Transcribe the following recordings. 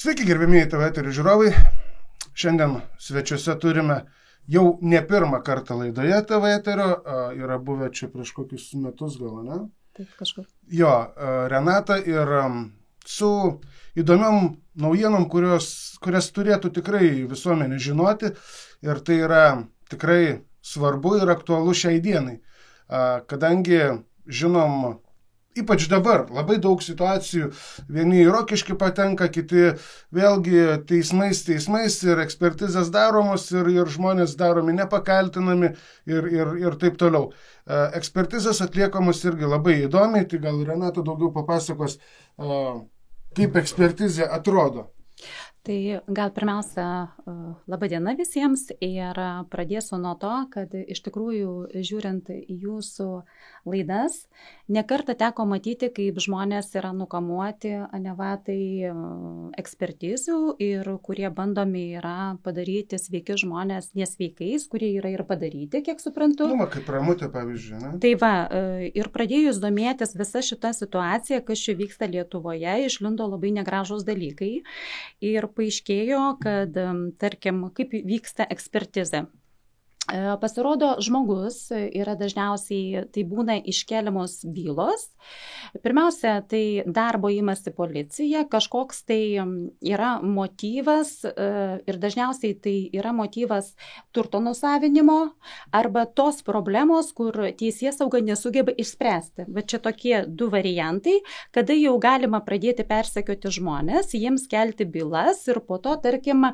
Sveiki, gerbėmieji TV eterio žiūrovai. Šiandien svečiuose turime jau ne pirmą kartą laidoje TV eterio. Yra buvę čia prieš kokius metus gal, ne? Taip, kažkur. Jo, Renata ir su įdomiom naujienom, kurias turėtų tikrai visuomenė žinoti. Ir tai yra tikrai svarbu ir aktualu šiai dienai. Kadangi žinom, ypač dabar labai daug situacijų, vieni į Rokiškį patenka, kiti vėlgi teismais ir ekspertizės daromos ir žmonės daromi nepakaltinami ir taip toliau. Ekspertizės atliekamos irgi labai įdomiai, tai gal Renata daugiau papasakos, kaip ekspertizė atrodo. Tai gal pirmiausia, laba diena visiems ir pradėsiu nuo to, kad iš tikrųjų žiūrint į jūsų laidas, nekartą teko matyti, kaip žmonės yra nukamuoti anevatai ekspertizių ir kurie bandomi yra padaryti sveiki žmonės nesveikais, kurie yra ir padaryti, kiek suprantu. Kaip Ramutė, pavyzdžiui, ne? Tai va, ir pradėjus domėtis visa šita situacija, kas čia vyksta Lietuvoje, išlindo labai negražūs dalykai ir paaiškėjo, kad, tarkim, kaip vyksta ekspertizė. Pasirodo, žmogus yra dažniausiai, tai būna iškeliamos bylos. Pirmiausia, tai darbo imasi policija, kažkoks tai yra motyvas ir dažniausiai tai yra motyvas turto nusavinimo arba tos problemos, kur teisėsauga nesugeba išspręsti. Bet čia tokie du variantai, kada jau galima pradėti persekioti žmonės, jiems kelti bylas ir po to, tarkim,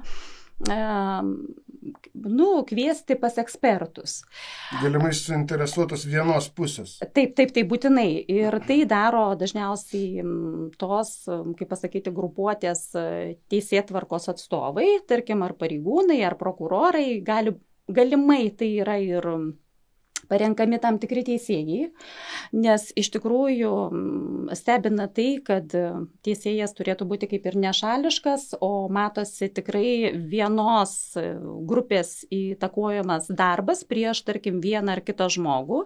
kviesti pas ekspertus. Galimai suinteresuotos vienos pusės. Taip, būtinai. Ir tai daro dažniausiai tos, kaip pasakyti, grupuotės teisėtvarkos atstovai, tarkim, ar pareigūnai, ar prokurorai, galimai tai yra ir parenkami tam tikri teisėjai, nes iš tikrųjų stebina tai, kad teisėjas turėtų būti kaip ir nešališkas, o matosi tikrai vienos grupės įtakojamas darbas prieš, tarkim, vieną ar kitą žmogų.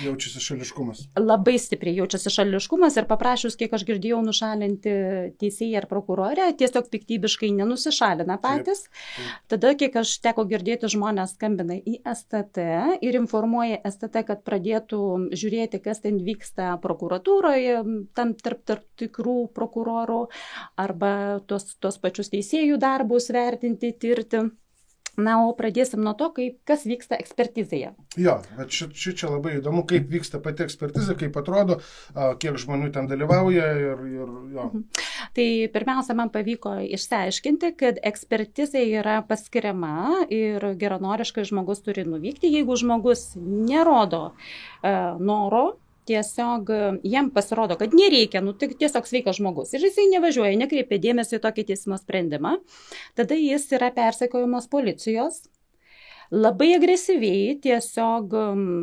Jaučiasi šališkumas. Labai stipriai jaučiasi šališkumas ir paprašius, kiek aš girdėjau, nušalinti teisėją ar prokurorę, tiesiog piktybiškai nenusišalina patys. Taip. Tada, kiek aš teko girdėti, žmonės skambina į STT ir informuoja STT, kad pradėtų žiūrėti, kas ten vyksta prokuratūroje, tam tarp tikrų prokurorų, arba tos pačius teisėjų darbus vertinti, tirti. Na, o pradėsim nuo to, kas vyksta ekspertizėje. Jo, bet čia labai įdomu, kaip vyksta pati ekspertizė, kaip atrodo, kiek žmonių ten dalyvauja ir jo. Tai pirmiausia, man pavyko išsiaiškinti, kad ekspertizė yra paskiriama ir geranoriškai žmogus turi nuvykti. Jeigu žmogus nerodo noro, tiesiog jam pasirodo, kad nereikia, tik tiesiog sveikas žmogus. Ir jisai nevažiuoja, nekreipia dėmesio į tokį teismo sprendimą. Tada jis yra persekiojamas policijos. Labai agresyviai tiesiog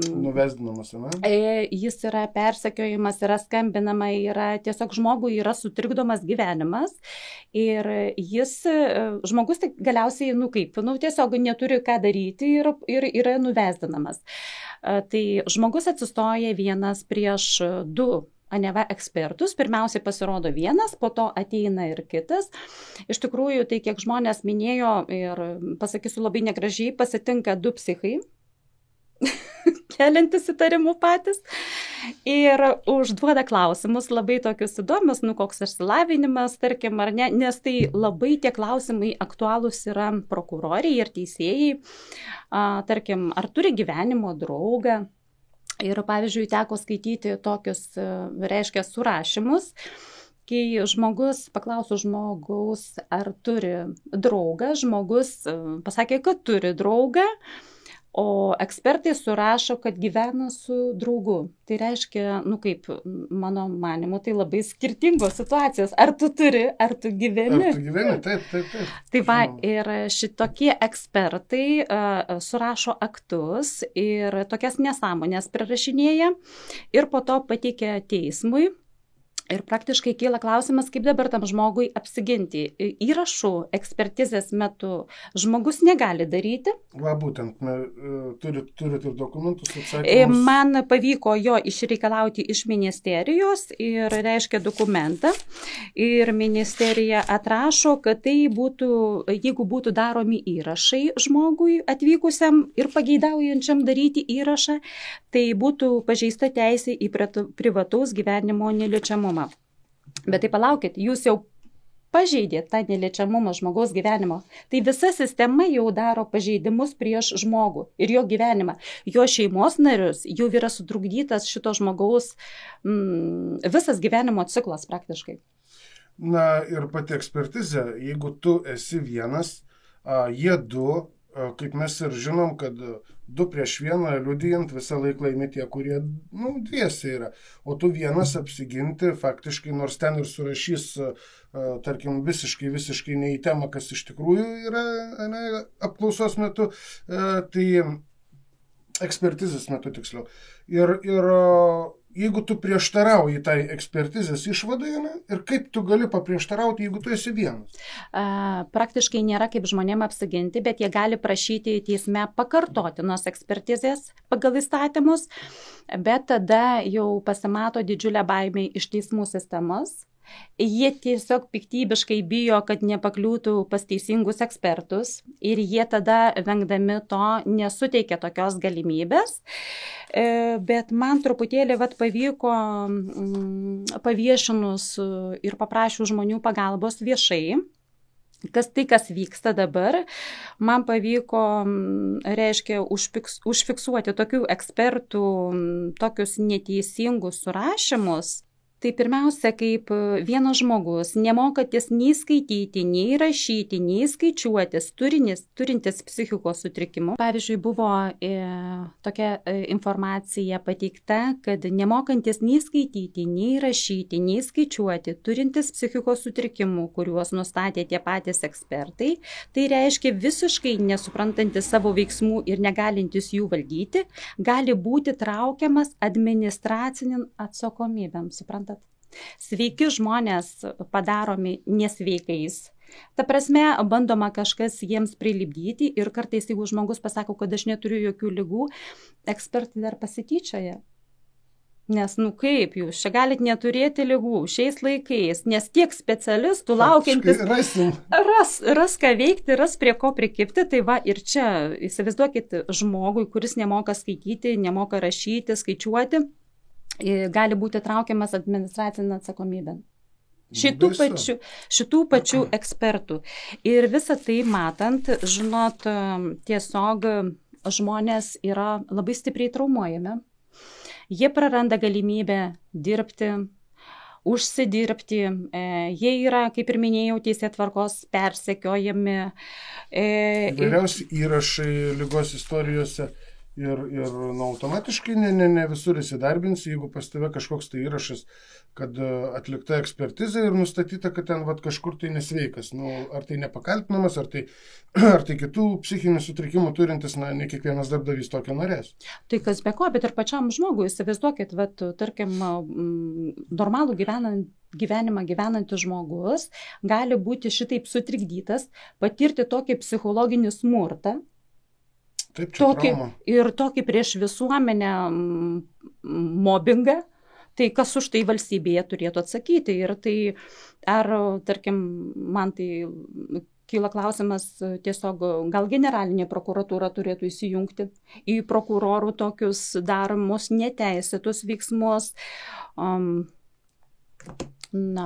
nuvesdinamas, ne? Jis yra persekiojimas, yra skambinama, tiesiog žmogui yra sutrikdomas gyvenimas ir žmogus galiausiai, tiesiog neturi ką daryti ir yra nuvesdinamas. Tai žmogus atsistoja vienas prieš du aneva ekspertus, pirmiausiai pasirodo vienas, po to ateina ir kitas. Iš tikrųjų, tai kiek žmonės minėjo ir pasakysiu labai negražiai, pasitinka du psichai, keliantis įtarimų patys, ir užduoda klausimus labai tokius įdomius, koks išsilavinimas, tarkim, ar ne, nes tai labai tie klausimai aktualūs yra prokuroriai ir teisėjai, tarkim, ar turi gyvenimo draugą. Ir, pavyzdžiui, teko skaityti tokius, reiškia, surašymus, kai paklausų žmogaus, ar turi draugą, žmogus pasakė, kad turi draugą, o ekspertai surašo, kad gyvena su draugu. Tai reiškia, kaip mano manimu, tai labai skirtingos situacijos. Ar tu turi, ar tu gyveni? Ar tu gyveni, taip. Tai va, ir šitokie ekspertai surašo aktus ir tokias nesąmonės prirašinėja ir po to pateikia teismui. Ir praktiškai kyla klausimas, kaip dabar tam žmogui apsiginti. Įrašų ekspertizės metu žmogus negali daryti. Va, būtent, turit ir dokumentus, atsakymus. Man pavyko jo išreikalauti iš ministerijos ir reiškia dokumentą. Ir ministerija atrašo, kad tai būtų, jeigu būtų daromi įrašai žmogui atvykusiam ir pageidaujančiam daryti įrašą, tai būtų pažeista teisė į privataus gyvenimo neliečiamumą. Bet tai palaukit, jūs jau pažeidėt tą neliečiamumą žmogaus gyvenimo. Tai visa sistema jau daro pažeidimus prieš žmogų ir jo gyvenimą. Jo šeimos narius jau yra sutrukdytas šito žmogaus visas gyvenimo ciklas praktiškai. Na ir pati ekspertizė, jeigu tu esi vienas, jie du, kaip mes ir žinom, kad 2 prieš 1 liudijant visą laiką laimi tie, kurie, dviese yra. O tu vienas apsiginti faktiškai, nors ten ir surašys, tarkim, visiškai ne į temą, kas iš tikrųjų yra apklausos metu, tai ekspertizės metu tiksliau. Ir jeigu tu prieštarauji tai ekspertizės išvadai, ir kaip tu gali paprieštarauti, jeigu tu esi vienas? Praktiškai nėra kaip žmonėm apsiginti, bet jie gali prašyti teisme pakartotinos ekspertizės pagal įstatymus, bet tada jau pasimato didžiulė baimė iš teismų sistemos. Jie tiesiog piktybiškai bijo, kad nepakliūtų pas teisingus ekspertus ir jie tada, vengdami to, nesuteikia tokios galimybės. Bet man truputėlį pavyko paviešinus ir paprašius žmonių pagalbos viešai, kas vyksta dabar, man pavyko, reiškia, užfiksuoti tokių ekspertų tokius neteisingus surašymus. Tai pirmiausia, kaip vienas žmogus, nemokantis nei skaityti, nei rašyti, nei skaičiuotis, turintis psichikos sutrikimų. Pavyzdžiui, buvo tokia informacija pateikta, kad nemokantis nei skaityti, nei rašyti, nei skaičiuoti, turintis psichikos sutrikimų, kuriuos nustatė tie patys ekspertai, tai reiškia visiškai nesuprantantis savo veiksmų ir negalintis jų valdyti, gali būti traukiamas administracinėn atsakomybėm, suprantate? Sveiki žmonės padaromi nesveikais. Ta prasme, bandoma kažkas jiems prilipdyti ir kartais, jeigu žmogus pasako, kad aš neturiu jokių ligų, ekspertai dar pasityčioja. Nes, kaip jūs, čia galit neturėti ligų šiais laikais, nes tiek specialistų laukiantis ras ką veikti, ras prie ko prikipti, tai va ir čia įsivaizduokit žmogui, kuris nemoka skaityti, nemoka rašyti, skaičiuoti, gali būti traukiamas administracinę atsakomybę. Šitų pačių ekspertų. Ir visą tai matant, žinot, tiesiog žmonės yra labai stipriai traumuojami. Jie praranda galimybę dirbti, užsidirbti. Jie yra, kaip ir minėjau, teisėtvarkos persekiojami. Vairiausi įrašai ligos istorijose. Ir automatiškai ne visur įsidarbinsi, jeigu pas tave kažkoks tai įrašas, kad atlikta ekspertizė ir nustatyta, kad ten kažkur tai nesveikas. Ar tai nepakaltinamas, ar tai kitų psichinių sutrikimų turintis, ne kiekvienas darbdavys tokio norės. Tai kas be ko, bet ir pačiam žmogui, įsivaizduokit, tarkim, normalų gyvenimą gyvenantis žmogus gali būti šitaip sutrikdytas, patirti tokį psichologinį smurtą, tokį prieš visuomenę mobbingą, tai kas už tai valstybėje turėtų atsakyti. Ir tai, tarkim, man tai kyla klausimas tiesiog, gal generalinė prokuratūra turėtų įsijungti į prokurorų tokius daromus neteisėtus veiksmus.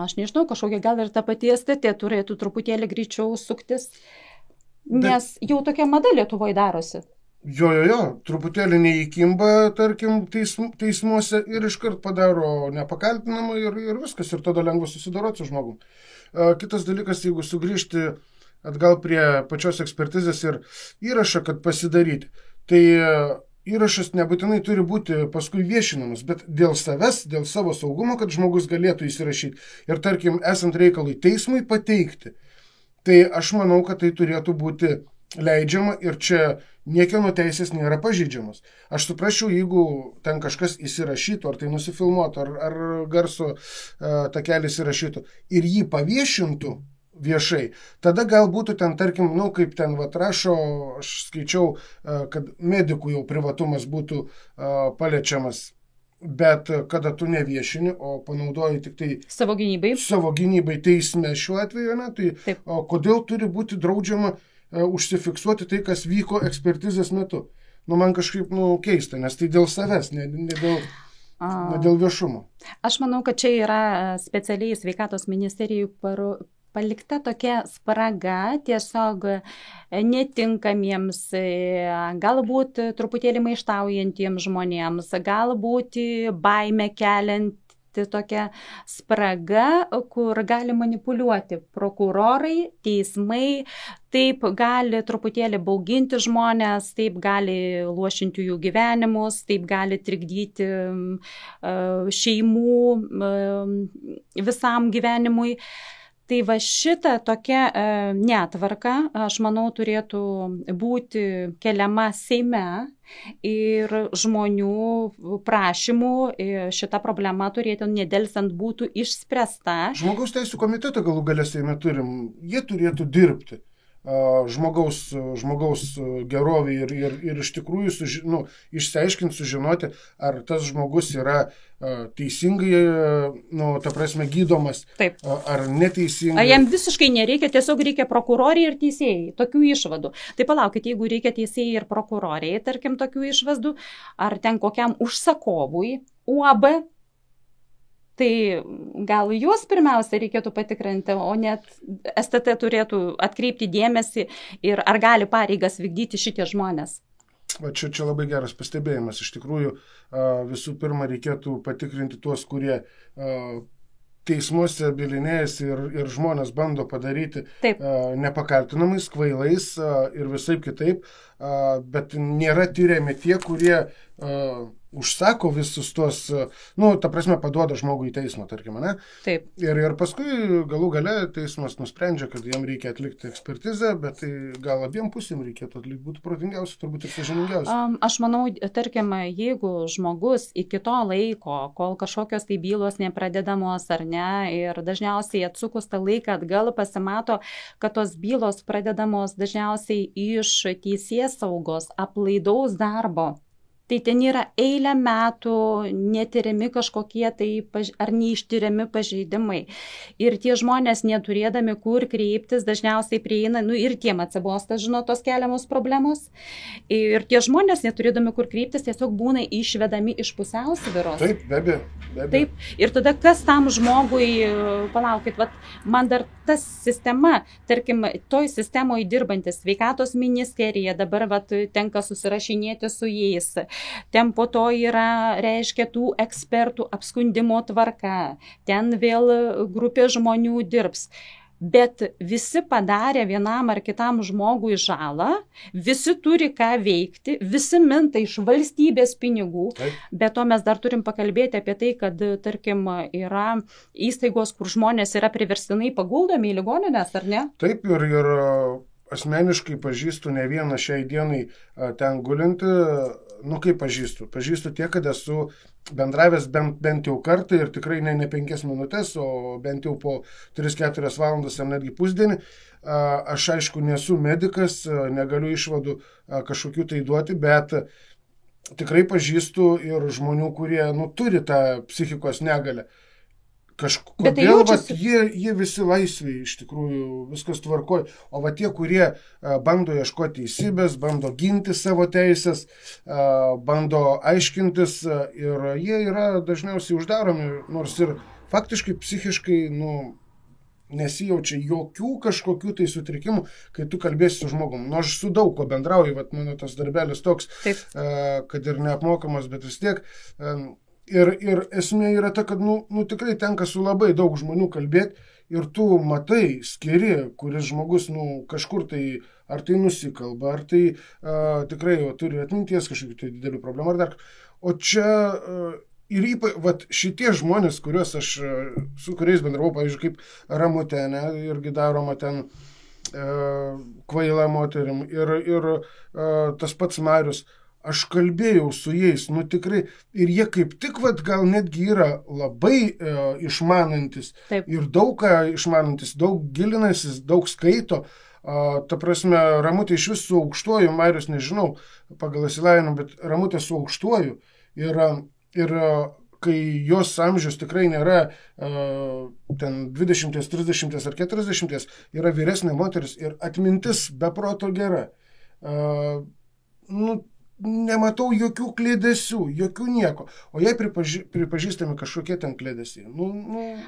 Aš nežinau, kažkokia gal ir ta pati STT turėtų truputėlį greičiau suktis. Nes jau tokia mada Lietuvoje darosi. Jo, truputėlį neįkimba, tarkim, teismuose ir iškart padaro nepakaltinamą ir viskas, ir tada lengva susidoroti su žmogum. Kitas dalykas, jeigu sugrįžti atgal prie pačios ekspertizės ir įrašą, kad pasidaryti, tai įrašas nebūtinai turi būti paskui viešinamas, bet dėl savęs, dėl savo saugumo, kad žmogus galėtų įsirašyti ir, tarkim, esant reikalui teismui pateikti. Tai aš manau, kad tai turėtų būti leidžiama ir čia niekieno teisės nėra pažeidžiamos. Aš suprasčiau, jeigu ten kažkas įsirašytų, ar tai nusifilmuotų, ar garso takelį įsirašytų ir jį paviešintų viešai, tada gal būtų ten, tarkim, kaip ten rašo, aš skaičiau, kad medikų jau privatumas būtų paliečiamas. Bet kada tu neviešini, o panaudoji tik tai savo gynybai teisme šiuo atveju, tai kodėl turi būti draudžiama užsifiksuoti tai, kas vyko ekspertizės metu? Man kažkaip keista, nes tai dėl savęs, ne dėl viešumo. Aš manau, kad čia yra specialiai sveikatos ministerijų palikta tokia spraga tiesiog netinkamiems, galbūt truputėlį maištaujantiems žmonėms, galbūt baimę kelianti tokia spraga, kur gali manipuliuoti prokurorai, teismai, taip gali truputėlį bauginti žmonės, taip gali luošinti jų gyvenimus, taip gali trikdyti šeimų visam gyvenimui. Tai va šita tokia netvarka, aš manau, turėtų būti keliama Seime ir žmonių prašymų šita problema turėtų nedelsiant būtų išspręsta. Žmogaus teisų komitetą galų gale Seime turim, jie turėtų dirbti žmogaus gerovį ir iš tikrųjų išsiaiškinti, sužinoti, ar tas žmogus yra teisingai, ta prasme, gydomas, taip, ar neteisingai. Jam visiškai nereikia, tiesiog reikia prokuroriai ir teisėjai, tokių išvadų. Tai palaukit, jeigu reikia teisėjai ir prokuroriai, tarkim, tokių išvadų, ar ten kokiam užsakovui, UAB, tai gal juos pirmiausia reikėtų patikrinti, o net STT turėtų atkreipti dėmesį ir ar gali pareigas vykdyti šitie žmonės. Čia labai geras pastebėjimas. Iš tikrųjų, visų pirma, reikėtų patikrinti tuos, kurie teismuose bylinėjasi ir žmonės bando padaryti nepakaltinamais, kvailais ir visaip kitaip, bet nėra tyriami tie, kurie užsako visus tuos, ta prasme, paduoda žmogų į teismą, tarkim, ne? Taip. Ir paskui galų gale teismas nusprendžia, kad jam reikia atlikti ekspertizę, bet tai gal abiem pusėm reikėtų atlikti, būtų protingiausia, turbūt ir sąžiningiausia. Aš manau, tarkim, jeigu žmogus iki to laiko, kol kažkokios tai bylos nepradedamos ar ne, ir dažniausiai atsukus tą laiką atgal pasimato, kad tos bylos pradedamos dažniausiai iš teisėsaugos aplaidaus darbo. Tai ten yra eilę metų netyriami kažkokie tai ar neištyriami pažeidimai. Ir tie žmonės neturėdami kur kreiptis, dažniausiai prieina, ir tiem atsibosta, tos keliamos problemos. Ir tie žmonės neturėdami kur kreiptis tiesiog būna išvedami iš pusiausvyros. Taip, be abejo. Taip. Ir tada kas tam žmogui, palaukit, man dar tas sistema, tarkim, toj sistemoje dirbantis sveikatos ministerija, dabar tenka susirašinėti su jais. Ten po to yra, reiškia, tų ekspertų apskundimo tvarka. Ten vėl grupė žmonių dirbs. Bet visi padarė vienam ar kitam žmogui žalą, visi turi ką veikti, visi minta iš valstybės pinigų. Taip. Bet to mes dar turim pakalbėti apie tai, kad, tarkim, yra įstaigos, kur žmonės yra priverstinai paguldomi į ligonines, ar ne? Taip, ir asmeniškai pažįstu ne vieną šiai dienai ten gulinti. Kaip pažįstu? Pažįstu tiek, kad esu bendravęs bent jau kartą ir tikrai ne 5 minutės, o bent jau po 3-4 valandas ar netgi pusdienį. Aš aišku nesu medikas, negaliu išvadų kažkokių tai duoti, bet tikrai pažįstu ir žmonių, kurie turi tą psichikos negalę. Kažkodėl jie visi laisviai, iš tikrųjų, viskas tvarkoja. O tie, kurie bando ieškoti teisybės, bando ginti savo teisės, bando aiškintis ir jie yra dažniausiai uždaromi, nors ir faktiškai psichiškai nesijaučia jokių kažkokių tai sutrikimų, kai tu kalbėsi su žmogum. Aš su daug ko bendrauju, mano tas darbelis toks, kad ir neapmokamas, bet vis tiek. Ir esmė yra ta, kad tikrai tenka su labai daug žmonių kalbėti ir tu matai, skiri, kuris žmogus kažkur tai ar tai nusikalba, ar tai tikrai turi atminties kažkokių tai didelių problemų ar dar. O čia ir šitie žmonės, su kuriais bendravau, pavyzdžiui, kaip Ramutė, irgi daroma ten kvaila moterim ir tas pats Marius. Aš kalbėjau su jais, nu tikrai, ir jie kaip tik, gal netgi yra labai išmanantis. Taip. Ir daug ką išmanantis, daug gilinasis, daug skaito. Ta prasme, Ramutė iš vis su aukštuoju, Marius nežinau, pagal įsilavinimą, bet Ramutė su aukštuoju. Ir kai jos amžius tikrai nėra ten 20, 30 ar 40, yra vyresnė moteris ir atmintis beproto gera. Nematau jokių klėdesių, jokių nieko. O jei pripažįstami kažkokie ten klėdesiai.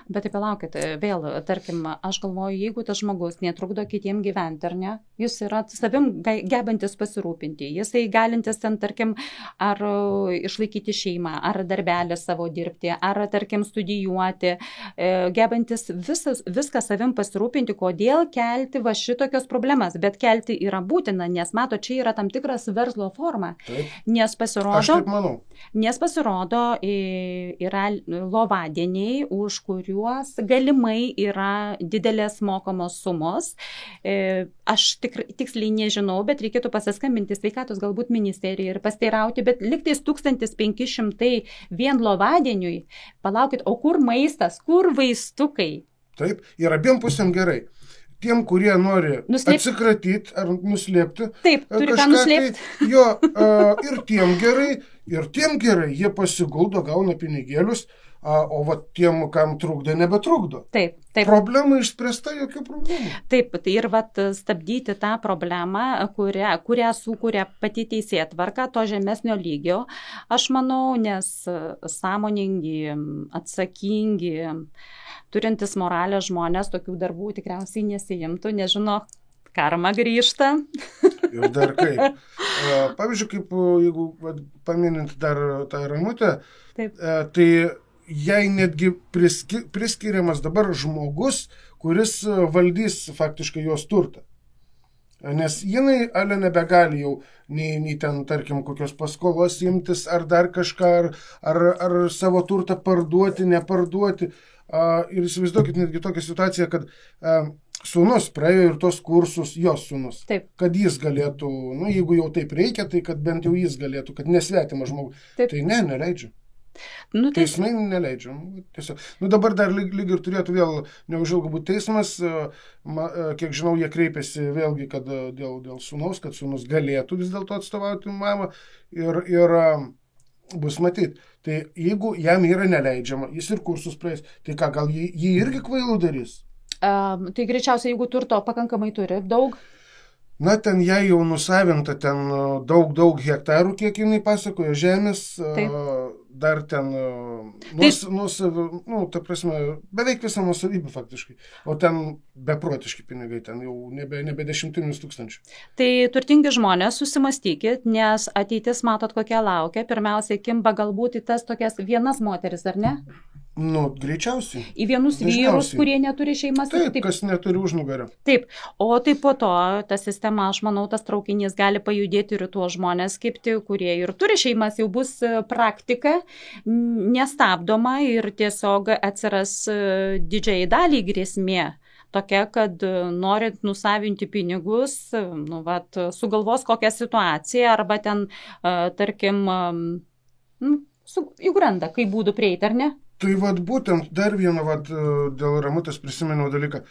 Bet tai palaukit, vėl, tarkim, aš galvoju, jeigu tas žmogus netrukdo kitiem gyventi, ar ne, jis yra savim gebantis pasirūpinti, jisai galintis ten, tarkim, ar išlaikyti šeimą, ar darbelį savo dirbti, ar, tarkim, studijuoti, gebantis viską savim pasirūpinti, kodėl kelti va šitokios problemas, bet kelti yra būtina, nes mato, čia yra tam tikras verslo forma. Taip. Nes pasirodo, aš taip manau. Nes pasirodo yra lovadieniai, už kuriuos galimai yra didelės mokamos sumos. Aš tiksliai nežinau, bet reikėtų pasiskambinti sveikatos galbūt ministerijai ir pasteirauti, bet liktais 1500 vien lovadieniui. Palaukit, o kur maistas, kur vaistukai? Taip, ir abiem pusėm gerai. Tiem, kurie nori atsikratyti ar nuslėpti. Taip, turi ką nuslėpti. Ir tiem gerai, jie pasiguldo, gauna pinigėlius, o va tiem, kam trukdo, nebetrukdo. Taip. Problema išspręsta, jokių problemų. Taip, tai ir stabdyti tą problemą, kurią sukuria pati teisėtvarka, to žemesnio lygio, aš manau, nes sąmoningi, atsakingi, turintis moralę žmonės tokių darbų tikriausiai nesijimtų, nežino, karma grįžta. Ir dar kaip. Pavyzdžiui, kaip jeigu paminint dar tą Ramutę, tai jai netgi priskiriamas dabar žmogus, kuris valdys faktiškai jos turtą. Nes jinai nebegali jau nei ten, tarkim, kokios paskolos imtis, ar dar kažką, ar savo turtą parduoti, neparduoti. Ir įsivaizduokit netgi tokią situaciją, kad sūnus praėjo ir tos kursus, jos sūnus. Taip. Kad jis galėtų, jeigu jau taip reikia, tai kad bent jau jis galėtų, kad nesvetima žmogus. Taip. Tai neleidžia. Teismai neleidžia. Tiesiog. Dabar dar lyg ir turėtų vėl neužilgo būti teismas. Kiek žinau, jie kreipėsi vėlgi, kad dėl sūnaus, kad sūnus galėtų vis dėlto atstovauti mamą ir bus matyti. Tai jeigu jam yra neleidžiama, jis ir kursus praeis, tai ką, gal jį irgi kvailų darys? Tai greičiausiai, jeigu turto pakankamai turi, daug? Ten jai jau nusavinta ten daug hektarų, kiek jinai pasakojo, žemės, dar ten ta prasme, beveik visą nuosavybę faktiškai, o ten beprotiški pinigai, ten jau nebe 10 000. Tai turtingi žmonės, susimastykit, nes ateitis matot kokia laukia, pirmiausiai kimba galbūt į tas tokias vienas moteris, ar ne? Greičiausiai. Į vienus vyrus, kurie neturi šeimas. Taip, kas neturi užnugario. Taip, o taip po to ta sistema, aš manau, tas traukinys gali pajudėti ir tuos žmonės kipti, kurie ir turi šeimas, jau bus praktika nestabdoma ir tiesiog atsiras didžiai daliai grėsmė. Tokia, kad norint nusavinti pinigus, sugalvos kokią situaciją arba ten, tarkim, juk randa, kaip būdų prieiti, ar ne? Tai būtent dar vieną dėl Ramutės prisiminiau dalyką.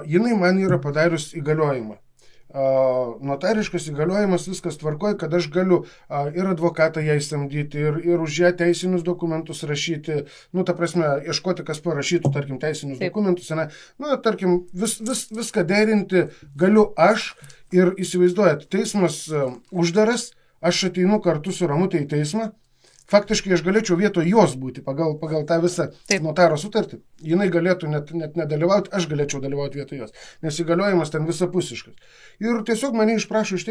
Jinai man yra padarius įgaliojimą. Notariškas įgaliojimas, viskas tvarkoja, kad aš galiu ir advokatą jai samdyti, ir už ją teisinius dokumentus rašyti, ta prasme, ieškoti, kas parašytų, tarkim, teisinius dokumentus, tarkim, viską derinti galiu aš ir įsivaizduojat, teismas uždaras, aš ateinu kartu su Ramutė į teismą. Faktiškai aš galėčiau vietoj jos būti pagal tą visą notaro sutartį. Jinai galėtų net nedalyvauti, aš galėčiau dalyvauti vietoj jos. Nes įgaliojimas ten visapusiškas. Ir tiesiog mane išprašo iš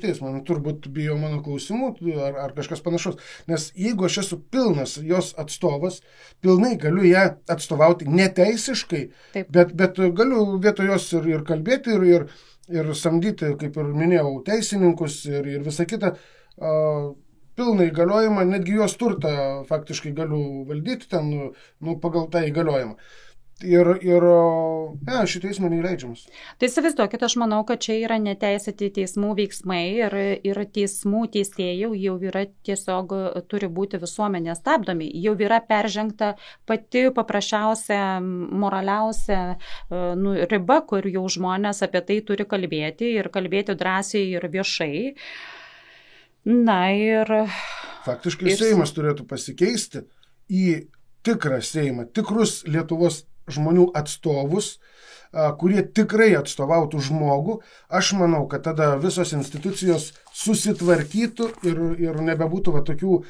teismo. Turbūt bijo mano klausimų ar kažkas panašaus. Nes jeigu aš esu pilnas jos atstovas, pilnai galiu ją atstovauti neteisiškai, bet galiu vietoj jos ir kalbėti, ir samdyti, kaip ir minėjau, teisininkus ir visą kitą. Pilną įgaliojimą, netgi jos turtą faktiškai galiu valdyti ten, pagal tą įgaliojimą. šį teismą neįleidžiamas. Tai įsivaizduokit, aš manau, kad čia yra neteisėti teismų veiksmai ir teismų teisėjų jau yra tiesiog turi būti visuomenės stabdomi. Jau yra peržengta pati paprasčiausia, moraliausia riba, kur jau žmonės apie tai turi kalbėti ir kalbėti drąsiai ir viešai. Na ir... Faktiškai Seimas turėtų pasikeisti į tikrą Seimą, tikrus Lietuvos žmonių atstovus, kurie tikrai atstovautų žmogų. Aš manau, kad tada visos institucijos susitvarkytų ir nebebūtų tokių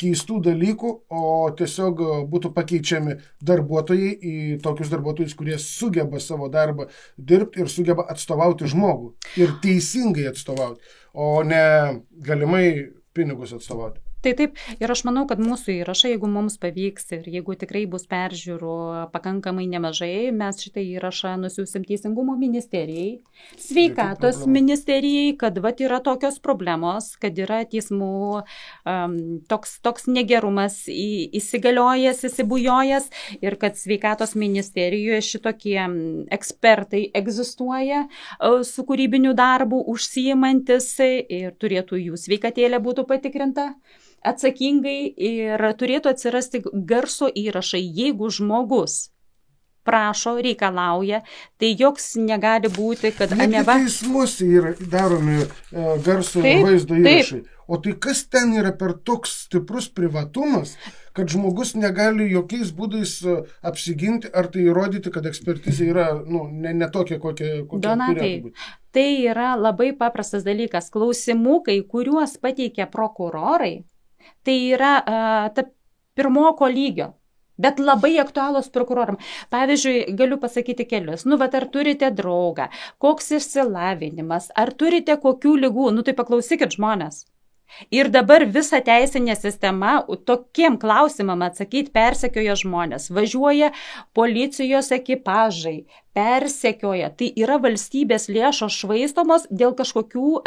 keistų dalykų, o tiesiog būtų pakeičiami darbuotojai į tokius darbuotojus, kurie sugeba savo darbą dirbti ir sugeba atstovauti žmogų. Ir teisingai atstovauti, o ne galimai pinigus atstovauti. Taip. Ir aš manau, kad mūsų įrašą, jeigu mums pavyks ir jeigu tikrai bus peržiūrų pakankamai nemažai, mes šitą įrašą nusiųsim Teisingumo ministerijai, Sveikatos ministerijai, kad yra tokios problemos, kad yra teismų toks negerumas įsigaliojęs, įsibujojęs ir kad Sveikatos ministerijoje šitokie ekspertai egzistuoja su kūrybiniu darbu užsiimantis ir turėtų jų sveikatėlė būtų patikrinta atsakingai ir turėtų atsirasti garso įrašai, jeigu žmogus prašo, reikalauja, tai joks negali būti, kad neva... Teismuose yra daromi garso ir vaizdo įrašai. O tai kas ten yra per toks stiprus privatumas, kad žmogus negali jokiais būdais apsiginti ar tai įrodyti, kad ekspertizė yra ne tokia, kokia turėtų būti? Tai yra labai paprastas dalykas. Klausimukai, kuriuos pateikia prokurorai, tai yra pirmoko lygio, bet labai aktualūs prokuroram. Pavyzdžiui, galiu pasakyti kelius. Ar turite draugą, koks išsilavinimas, ar turite kokių ligų, tai paklausykit žmonės. Ir dabar visa teisinė sistema tokiem klausimam atsakyti persekioja žmonės. Važiuoja policijos ekipažai, persekioja. Tai yra valstybės lėšos švaistomos dėl kažkokių...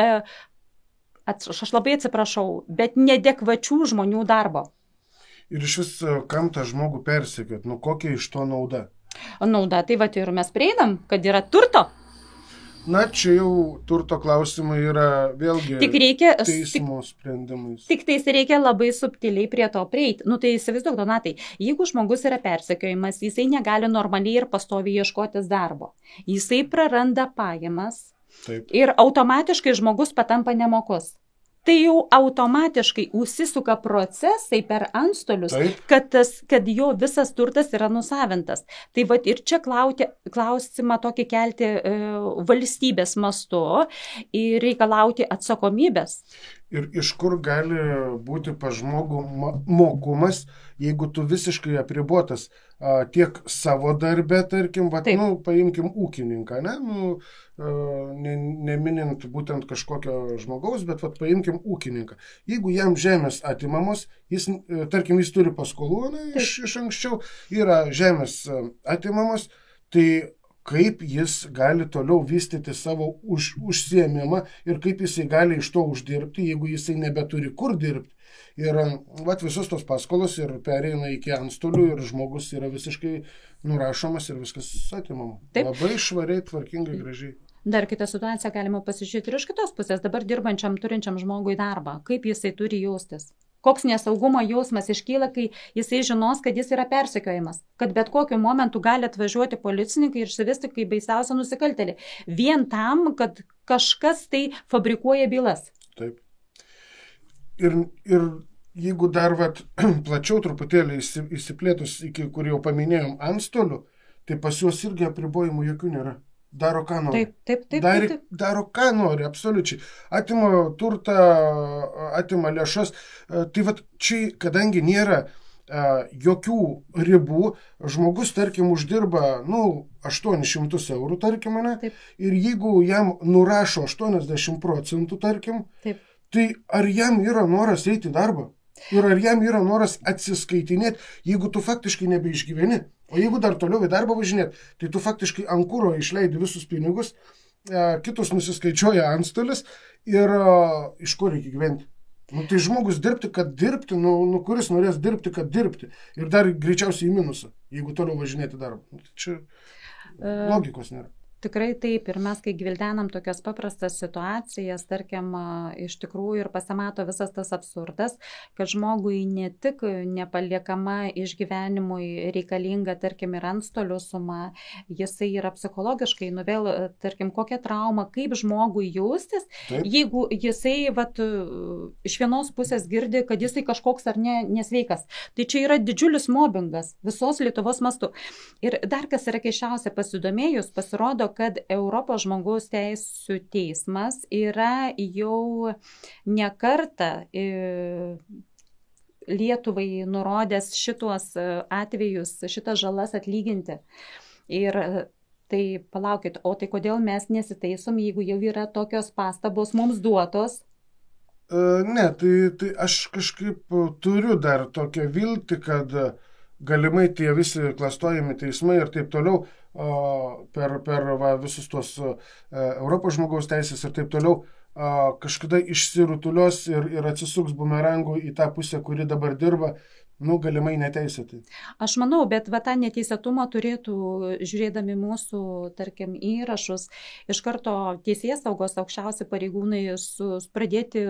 Aš labai atsiprašau, bet neadekvačių žmonių darbo. Ir iš vis, kam tą žmogų persekiot? Kokia iš to nauda? Nauda, tai ir mes prieinam, kad yra turto. Na, čia jau turto klausimai yra vėlgi teismo sprendimais. Tik tais reikia labai subtiliai prie to prieiti. Tai įsivaizduok, Donatai, jeigu žmogus yra persekiojimas, jisai negali normaliai ir pastoviai ieškotis darbo. Jisai praranda pajamas. Taip. Ir automatiškai žmogus patampa nemokus. Tai jau automatiškai užsisuka procesai per antstolius, kad jo visas turtas yra nusavintas. Tai ir čia klausimą tokį kelti valstybės mastu ir reikalauti atsakomybės. Ir iš kur gali būti pas žmogų mokumas, jeigu tu visiškai apribotas tiek savo darbe, tarkim, paimkim ūkininką, neminint būtent kažkokio žmogaus, bet paimkim ūkininką. Jeigu jam žemės atimamos, jis turi paskolų iš anksčiau, yra žemės atimamos, tai kaip jis gali toliau vystyti savo užsiėmimą ir kaip jisai gali iš to uždirbti, jeigu jisai nebeturi kur dirbti. Ir visos tos paskolos ir pereina iki antstolių ir žmogus yra visiškai nurašomas ir viskas atimama. Taip. Labai švariai, tvarkingai, gražiai. Dar kitą situaciją galima pasižiūrėti ir iš kitos pusės, dabar dirbančiam, turinčiam žmogui darbą. Kaip jisai turi jaustis? Koks nesaugumo jausmas iškyla, kai jisai žinos, kad jis yra persekiojimas, kad bet kokiu momentu gali atvažiuoti policininkai ir išsivesti kaip baisiausią nusikaltėlį. Vien tam, kad kažkas tai fabrikuoja bylas. Taip. Ir jeigu dar plačiau truputėlį įsiplėtus, iki kur jau paminėjom antstolių, tai pas juos irgi apribojimų jokių nėra. Daro ką nori. Taip. Daro ką nori, absoliučiai. Atima turtą, atima lėšas. Tai čia, kadangi nėra jokių ribų, žmogus, tarkim, uždirba 800 eurų, tarkim, ir jeigu jam nurašo 80%, tarkim, tai ar jam yra noras eiti į darbą? Ir ar jam yra noras atsiskaitinėti, jeigu tu faktiškai nebeišgyveni? O jeigu dar toliau į darbą važinėti, tai tu faktiškai ant kuro išleidi visus pinigus, kitus nusiskaičiuoja antstolis ir iš ko reikia gyventi? Nu, tai žmogus dirbti, kad dirbti, kuris norės dirbti, kad dirbti. Ir dar greičiausiai į minusą, jeigu toliau važinėti darbą. Tai čia logikos nėra. Tikrai taip, ir mes, kai gvildenam tokias paprastas situacijas, tarkim, iš tikrųjų ir pasimato visas tas absurdas, kad žmogui ne tik nepaliekama išgyvenimui reikalinga, tarkim, ir antstolių suma, jisai yra psichologiškai, vėl, tarkim, kokia trauma, kaip žmogui jaustis, taip. Jeigu jisai iš vienos pusės girdi, kad jisai kažkoks ar nesveikas. Tai čia yra didžiulis mobbingas visos Lietuvos mastu. Ir dar kas yra keisčiausia, pasidomėjus, pasirodo, kad Europos žmogaus teisių teismas yra jau ne kartą Lietuvai nurodęs šituos atvejus, šitas žalas atlyginti. Ir tai palaukit, o tai kodėl mes nesitaisom, jeigu jau yra tokios pastabos mums duotos? Ne, tai aš kažkaip turiu dar tokią viltį, kad galimai tie visi klastojami teismai ir taip toliau per visus tuos Europos žmogaus teisės ir taip toliau kažkada išsirutulios ir atsisuks bumerangų į tą pusę, kuri dabar dirba, galimai neteisėtai. Aš manau, bet tą neteisėtumą turėtų, žiūrėdami mūsų, tarkim, įrašus, iš karto teisėsaugos aukščiausi pareigūnai pradėti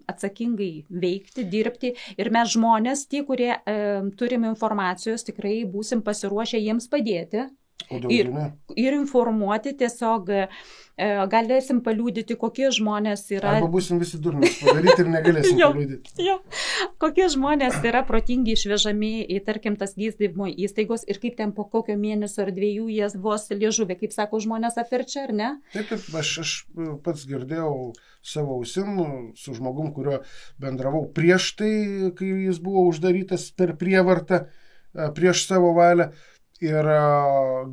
atsakingai veikti, dirbti, ir mes žmonės, tie, kurie turim informacijos, tikrai būsim pasiruošę jiems padėti. Ir informuoti, tiesiog galėsim paliūdyti, kokie žmonės yra. Arba būsim visi durnės padaryti ir negalėsim paliūdyti. Jo. Kokie žmonės yra protingi išvežami į, tarkim, tas gydymo įstaigos ir kaip ten po kokio mėnesio ar 2 jie vos liežuvė, kaip sako žmonės, aferčia, ar ne? Taip, aš pats girdėjau savo ausim su žmogum, kurio bendravau prieš tai, kai jis buvo uždarytas per prievartą, prieš savo valią. Ir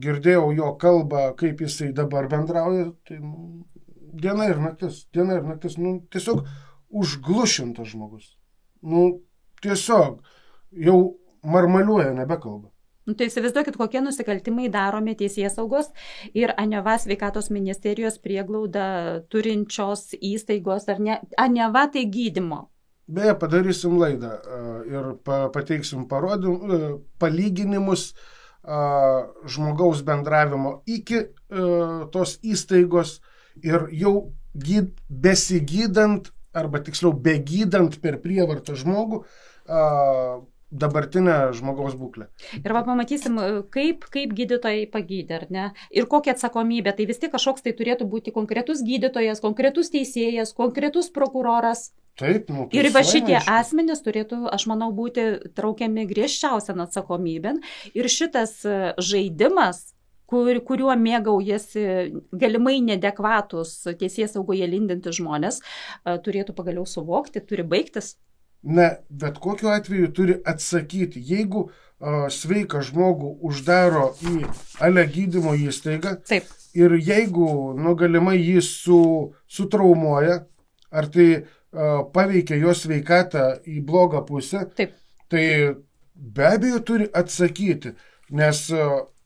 girdėjau jo kalbą, kaip jisai dabar bendrauja, tai diena ir naktis, tiesiog užglušintas žmogus. Tiesiog jau marmaliuoja, nebekalba. Tai įsivaizduokit, kokie nusikaltimai daromi teisėsaugos ir Aneva sveikatos ministerijos prieglaudą turinčios įstaigos, ar ne, Aneva tai gydymo. Beje, padarysim laidą ir pateiksim palyginimus žmogaus bendravimo iki tos įstaigos ir jau besigydant, arba tiksliau begydant per prievartą žmogų dabartinę žmogaus būklę. Ir pamatysim, kaip gydytojai pagydė, ar ne? Ir kokia atsakomybė. Tai vis tiek kažkoks tai turėtų būti konkretus gydytojas, konkretus teisėjas, konkretus prokuroras. Taip, ir šitie asmenys turėtų, aš manau, būti traukiami griežčiausian atsakomybėn. Ir šitas žaidimas, kuriuo mėgaujasi galimai nedekvatus teisėsaugoje lindinti žmonės, turėtų pagaliau suvokti, turi baigtis. Ne, bet kokiu atveju turi atsakyti. Jeigu sveiką žmogų uždaro į gydymo įstaigą, taip. Ir jeigu galimai jį sutraumuoja, ar tai paveikia jo sveikatą į blogą pusę, taip. Tai be abejo turi atsakyti, nes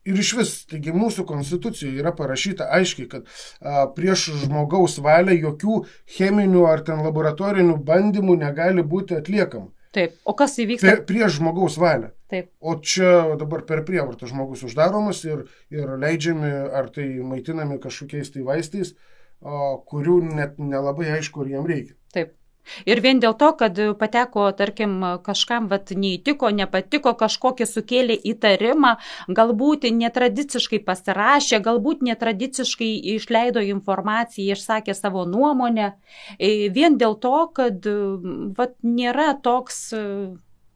ir iš vis, taigi mūsų konstitucijoje yra parašyta aiškiai, kad prieš žmogaus valią jokių cheminių ar ten laboratorinių bandymų negali būti atliekama. Taip, o kas įvyksta? Prieš žmogaus valią. Taip. O čia dabar per prievartą žmogus uždaromas ir leidžiami, ar tai maitinami kažkokiais tai vaistais, kurių net nelabai aišku, ar jam reikia. Taip. Ir vien dėl to, kad pateko, tarkim, kažkam neįtiko, nepatiko, kažkokį sukėlė įtarimą, galbūt netradiciškai pasirašė, galbūt netradiciškai išleido informaciją, išsakė savo nuomonę, vien dėl to, kad nėra toks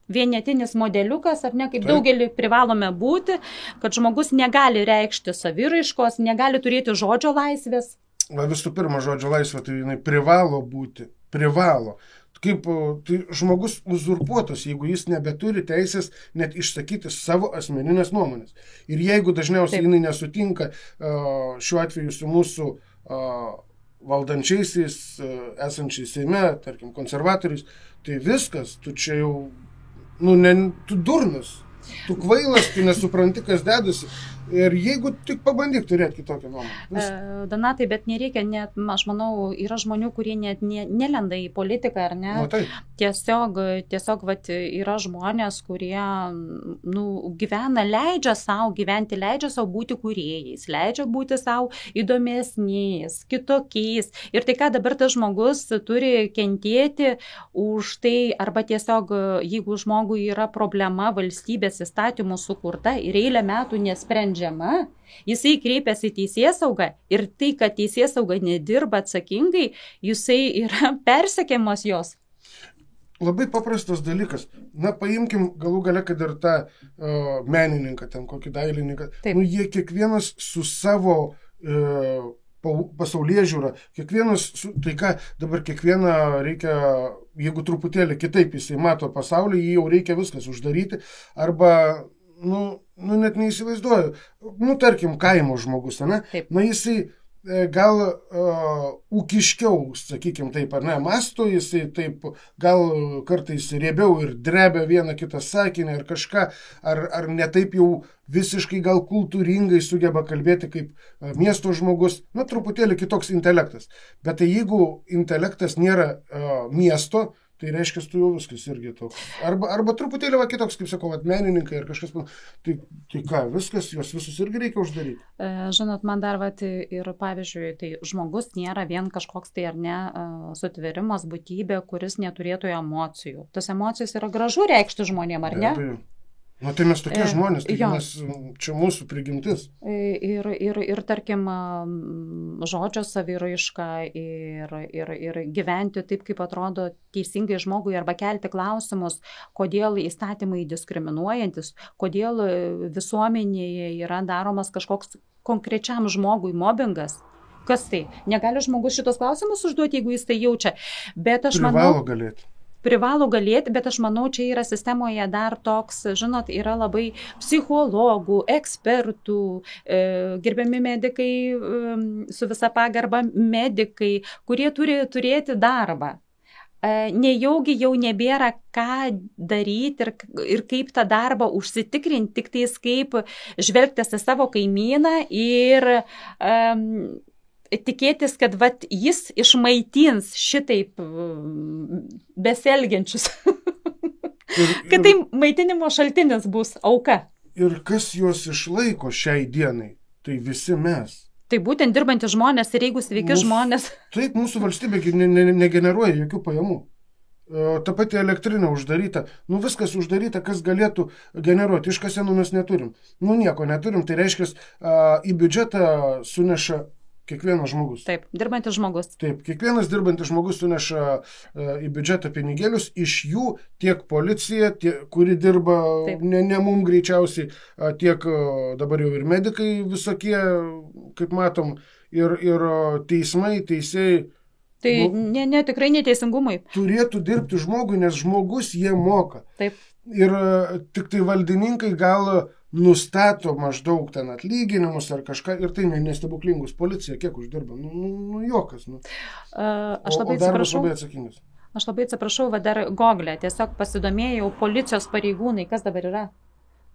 vienetinis modeliukas, ar ne, kaip daugelį privalome būti, kad žmogus negali reikšti saviraiškos, negali turėti žodžio laisvės. Visų pirma, žodžio laisvė tai jinai privalo būti. Privalo. Kaip tai žmogus uzurpuotas, jeigu jis nebeturi teisės net išsakyti savo asmeninės nuomonės. Ir jeigu dažniausiai jinai nesutinka šiuo atveju su mūsų valdančiaisiais, esančiais Seime, tarkim, konservatoriais, tai viskas, tu čia jau, tu durnas, tu kvailas, tu nesupranti, kas dedasi. Ir jeigu tik pabandyk turėti kitokią nuomonę. Donatai, bet nereikia, net, aš manau, yra žmonių, kurie net nelenda į politiką, ar ne? Tai. Tiesiog vat, yra žmonės, kurie gyvena, leidžia savo gyventi, leidžia savo būti kūrėjais, leidžia būti savo įdomesniais, kitokiais. Ir tai, ką dabar tas žmogus turi kentėti už tai, arba tiesiog, jeigu žmogui yra problema valstybės įstatymų sukurta ir eilę metų nesprendžia, jisai kreipiasi į teisėsaugą ir tai, kad teisėsauga nedirba atsakingai, jisai yra persekiamas jos. Labai paprastas dalykas. Na, paimkim galų gale, kad ir tą menininką, ten kokį dailininką. Jie kiekvienas su savo pasaulyje žiūra, kiekvienas, tai ką dabar kiekvieną reikia, jeigu truputėlį kitaip jisai mato pasaulį, jį jau reikia viskas uždaryti, arba net neįsivaizduoju. Tarkim, kaimo žmogus, ne? Jisai gal ūkiškiau, sakykim taip, ar ne, masto, jisai taip gal kartais riebiau ir drebia vieną kitą sakinį ar kažką, ar netaip jau visiškai gal kultūringai sugeba kalbėti kaip miesto žmogus, truputėlį kitoks intelektas. Bet tai jeigu intelektas nėra miesto, tai reiškia, tu jau viskas irgi toks. Arba truputėlį kitoks, kaip sakau, menininkai ar kažkas. Tai ką, viskas, juos visus irgi reikia uždaryti. Žinot, man dar ir pavyzdžiui, tai žmogus nėra vien kažkoks tai ar ne sutvėrimas, būtybė, kuris neturėtų emocijų. Tas emocijos yra gražu reikšti žmonėm, ar ne? Tai mes tokie žmonės, tai mes, čia mūsų prigimtis. Ir tarkim, žodžio saviraiška ir gyventi taip, kaip atrodo teisingai žmogui, arba kelti klausimus, kodėl įstatymai diskriminuojantis, kodėl visuomenėje yra daromas kažkoks konkrečiam žmogui mobbingas. Kas tai? Negali žmogus šitos klausimus užduoti, jeigu jis tai jaučia. Bet aš Privalo galėti, bet aš manau, čia yra sistemoje dar toks, žinot, yra labai psichologų, ekspertų, gerbiami medikai, su visa pagarba medikai, kurie turi turėti darbą. Nejaugi jau nebėra ką daryti ir kaip tą darbą užsitikrinti, tik tais kaip žvelgtis į savo kaimyną ir tikėtis, kad jis išmaitins šitaip beselgiančius. Kad tai maitinimo šaltinis bus auka. Ir kas juos išlaiko šiai dienai? Tai visi mes. Tai būtent dirbantys žmonės ir jeigu sveiki žmonės. Taip, mūsų valstybė negeneruoja jokių pajamų. Ta pati elektrinė uždaryta. Viskas uždaryta, kas galėtų generuoti. Iškasenų mes neturim. Nieko neturim. Tai reiškia, į biudžetą suneša kiekvienas žmogus. Taip, dirbantis žmogus. Taip, kiekvienas dirbantis žmogus suneša į biudžetą pinigėlius, iš jų tiek policija, kuri dirba ne mum greičiausiai, tiek dabar jau ir medikai visokie, kaip matom, ir teismai, teisėjai. Tai tikrai neteisingumai. Turėtų dirbti žmogui, nes žmogus jie moka. Taip. Ir tik tai valdininkai gal nustato maždaug ten atlyginimus ar kažką, ir tai nestebuklingus. Policija kiek uždirba? Jokas. Aš labai darbas labai atsakingas. Aš labai atsiprašau, dar Google tiesiog pasidomėjau, policijos pareigūnai, kas dabar yra.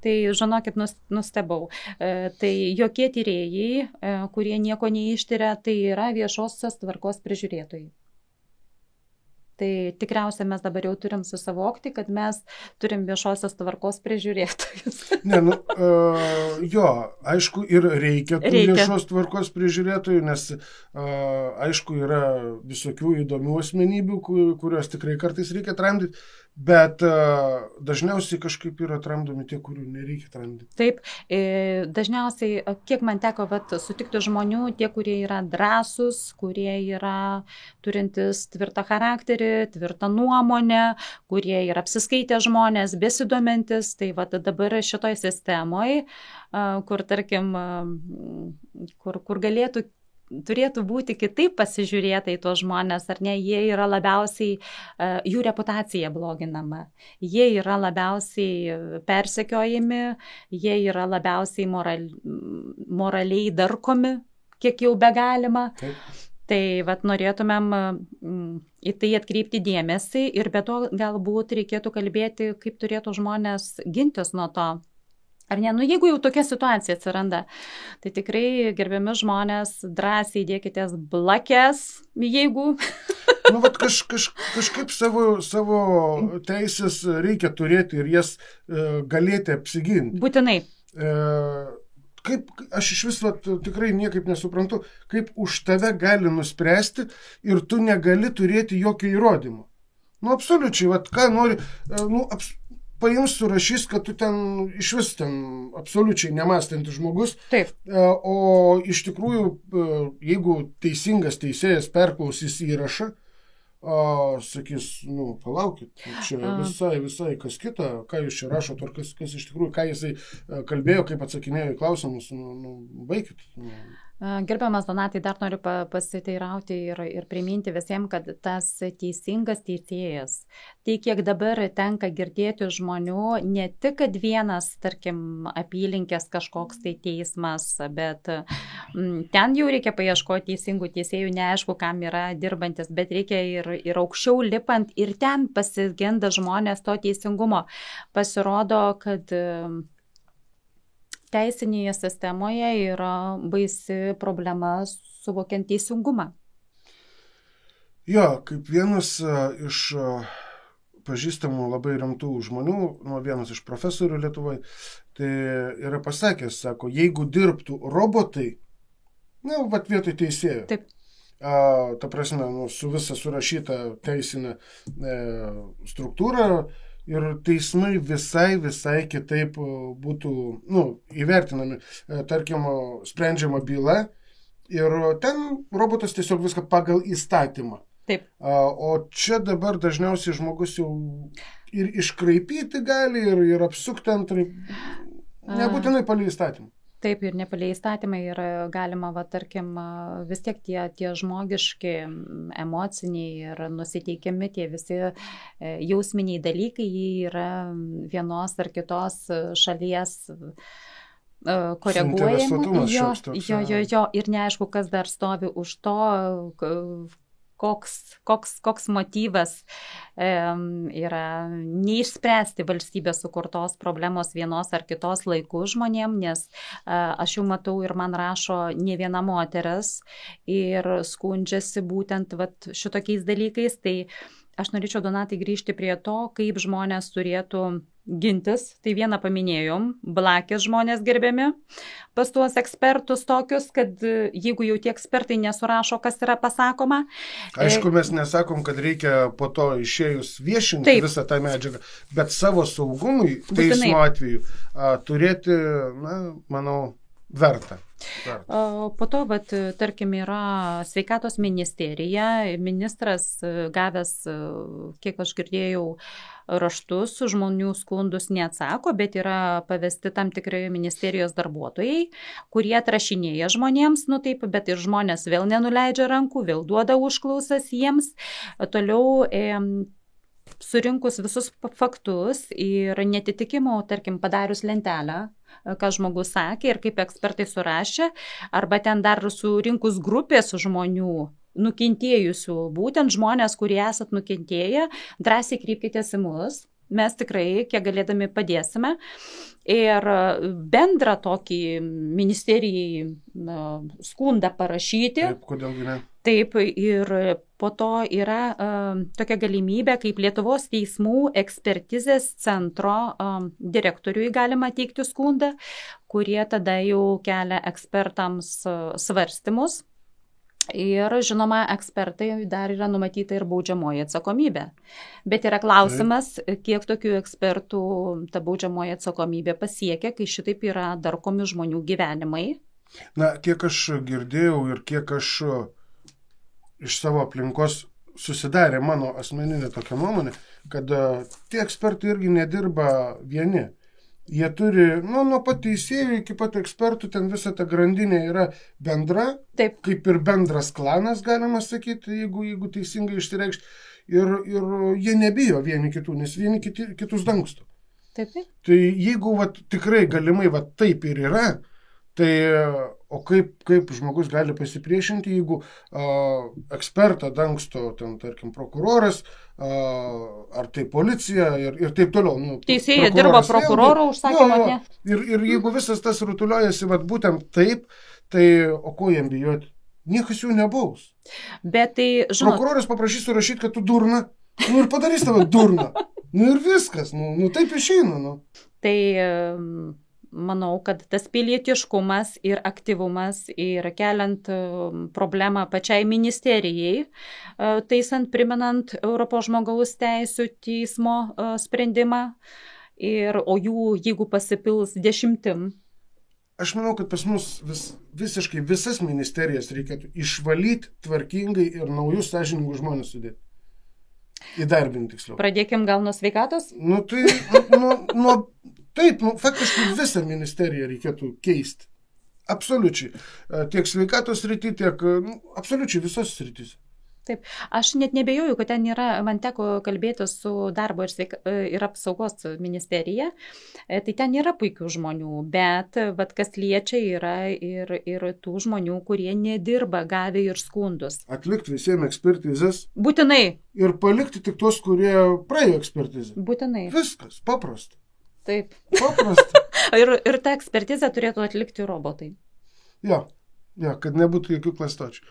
Tai, žinokit, nustebau. Tai jokie tyrėjai, kurie nieko neištiria, tai yra viešosios tvarkos prižiūrėtojai. Tai tikriausiai mes dabar jau turim susivokti, kad mes turim viešosios tvarkos prižiūrėtojus. Aišku, ir reikia tų viešos tvarkos prižiūrėtojų, nes aišku, yra visokių įdomių asmenybių, kurios tikrai kartais reikia tramdyti, bet dažniausiai kažkaip yra tramdomi tie, kurių nereikia tramdyti. Taip, dažniausiai, kiek man teko sutikti žmonių, tie, kurie yra drąsūs, kurie yra turintis tvirtą charakterį, tvirtą nuomonę, kurie yra apsiskaitę žmonės, besidomintis, tai dabar šitoj sistemoje, kur, tarkim, kur turėtų būti kitaip pasižiūrėta į tuos žmonės, ar ne, jie yra labiausiai, jų reputacija bloginama, jie yra labiausiai persekiojami, jie yra labiausiai moraliai darkomi, kiek jau begalima. Taip. Tai norėtumėm į tai atkreipti dėmesį ir be to galbūt reikėtų kalbėti, kaip turėtų žmonės gintis nuo to. Ar ne? Nu, jeigu jau tokia situacija atsiranda, tai tikrai, gerbiami žmonės, drąsiai dėkitės blakes, jeigu... Nu, vat kažkaip savo teisės reikia turėti ir jas galėti apsiginti. Būtinai. Kaip, aš iš vis tikrai niekaip nesuprantu, kaip už tave gali nuspręsti ir tu negali turėti jokio įrodymo. Nu, absoliučiai, ką nori, paims, surašys, kad tu ten iš vis ten absoliučiai nemąstantis žmogus. Taip. O iš tikrųjų, jeigu teisingas teisėjas perklausys įrašą, sakys, palaukit, čia visai kas kita, ką jūs čia rašot, ar kas iš tikrųjų, ką jisai kalbėjo, kaip atsakinėjo į klausimus, baikit. Gerbiamas Donatai, dar noriu pasiteirauti ir priminti visiems, kad tas teisingas teisėjas, tai kiek dabar tenka girdėti žmonių, ne tik, kad vienas, tarkim, apylinkės kažkoks tai teismas, bet ten jau reikia paieškoti teisingų teisėjų, neaišku, kam yra dirbantis, bet reikia ir aukščiau lipant ir ten pasigenda žmonės to teisingumo. Pasirodo, kad teisinėje sistemoje yra baisi problema suvokiant teisingumą. Jo, kaip vienas iš pažįstamų labai rimtų žmonių, vienas iš profesorių Lietuvoje, tai yra pasakęs, sako, jeigu dirbtų robotai, vietoj teisėjų. Taip. Ta prasme, su visa surašyta teisinė struktūra, ir teismai visai kitaip būtų įvertinami, tarkim, sprendžiama byla ir ten robotas tiesiog viską pagal įstatymą. Taip. O čia dabar dažniausiai žmogus jau ir iškraipyti gali ir apsukti antraip, nebūtinai palei įstatymą. Taip, ir nepalei įstatymai ir galima, tarkim, vis tiek tie žmogiški, emociniai ir nusiteikiami, tie visi jausminiai dalykai, jie yra vienos ar kitos šalies koreguojami. Jo, ir neaišku, kas dar stovi už to, koks motyvas yra neišspręsti valstybės sukurtos problemos vienos ar kitos laikų žmonėm, nes aš jau matau ir man rašo ne viena moteris ir skundžiasi būtent šitokiais dalykais, tai aš norėčiau, Donatai, grįžti prie to, kaip žmonės turėtų gintis. Tai vieną paminėjom, blakės žmonės gerbiami, pas tuos ekspertus tokius, kad jeigu jau tie ekspertai nesurašo, kas yra pasakoma. Aišku, mes nesakom, kad reikia po to išėjus viešinti visą tą medžiagą, bet savo saugumui teismo atveju turėti, manau, verta. Po to, tarkim, yra sveikatos ministerija, ministras gavęs, kiek aš girdėjau, raštus, žmonių skundus neatsako, bet yra pavesti tam tikrai ministerijos darbuotojai, kurie atrašinėja žmonėms, bet ir žmonės vėl nenuleidžia rankų, vėl duoda užklausas jiems. Toliau surinkus visus faktus ir netitikimų, tarkim, padarius lentelę, ką žmogus sakė ir kaip ekspertai surašė, arba ten dar surinkus grupės žmonių, nukentėjusių, būtent žmonės, kurie esat nukentėję, drąsiai kreipkitės į mus. Mes tikrai, kiek galėdami, padėsime. Ir bendrą tokį ministerijai skundą parašyti. Taip, kodėlgi ne? Taip, ir po to yra tokia galimybė, kaip Lietuvos teismų ekspertizės centro direktoriui galima teikti skundą, kurie tada jau kelia ekspertams svarstymus. Ir, žinoma, ekspertai dar yra numatyta ir baudžiamoji atsakomybė. Bet yra klausimas, kiek tokių ekspertų ta baudžiamoji atsakomybė pasiekia, kai šitaip yra darkomi žmonių gyvenimai. Kiek aš girdėjau ir kiek aš iš savo aplinkos susidarė mano asmeninė tokia nuomonė, kad tie ekspertai irgi nedirba vieni. Jie turi, nuo pat teisėjų iki pat ekspertų, ten visa ta grandinė yra bendra, Taip. Kaip ir bendras klanas, galima sakyti, jeigu teisingai išsireikšti. Ir jie nebijo vieni kitų, nes vieni kitus dangsto. Taip. Tai jeigu tikrai galimai taip ir yra, Tai o kaip žmogus gali pasipriešinti, jeigu ekspertą dangsto, ten, tarkim, prokuroras, ar tai policija ir taip toliau. Nu, teisėjai dirba prokuroro užsakymą, ne? Ir jeigu visas tas rutuliojasi būtent taip, tai o ko jam bijoti? Niekas jų nebaus. Bet tai, žinot... Prokuroras paprašys surašyti, kad tu durna, ir padarys tave durna. Ir viskas, taip išeina. Tai manau, kad tas pilietiškumas ir aktyvumas ir keliant problemą pačiai ministerijai, taisant, primenant Europos žmogaus teisių teismo sprendimą, o jų, jeigu pasipils 10. Aš manau, kad pas mus visiškai visas ministerijas reikėtų išvalyti tvarkingai ir naujus sąžiningus žmonės sudėti. Įdarbinti tiksliau. Pradėkim gal nuo sveikatos? Taip, faktiškai visą ministeriją reikėtų keisti. Absoliučiai. Tiek sveikatos srity, tiek absoliučiai visos srityse. Taip, aš net nebejoju, kad ten yra, man teko kalbėti su darbo ir apsaugos ministerija, tai ten yra puikių žmonių, bet kas liečia yra ir tų žmonių, kurie nedirba, gavę ir skundus. Atlikti visiems ekspertizės. Būtinai. Ir palikti tik tos, kurie praėjo ekspertizę. Būtinai. Viskas, paprasta. Taip. Paprasta. ir tą ekspertizę turėtų atlikti robotai. Jo, kad nebūtų jokių klastočių.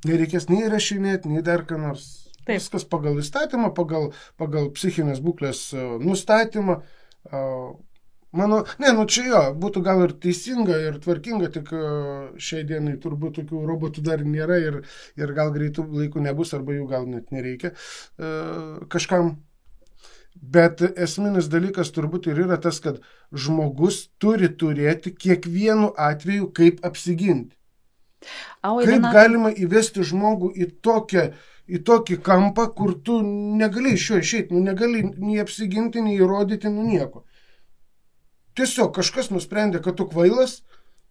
Nereikės nei rašinėti, nei dar ką nors. Taip. Viskas pagal įstatymą, pagal psichinės būklės nustatymą. Čia jo, būtų gal ir teisinga, ir tvarkinga, tik šiai dienai turbūt tokių robotų dar nėra ir gal greitų laikų nebus, arba jų gal net nereikia kažkam. Bet esminis dalykas turbūt ir yra tas, kad žmogus turi turėti kiekvienu atveju kaip apsiginti. Kaip galima įvesti žmogų į tokį kampą, kur tu negali iš jo išeiti, negali nei apsiginti, nei įrodyti, nieko. Tiesiog kažkas nusprendė, kad tu kvailas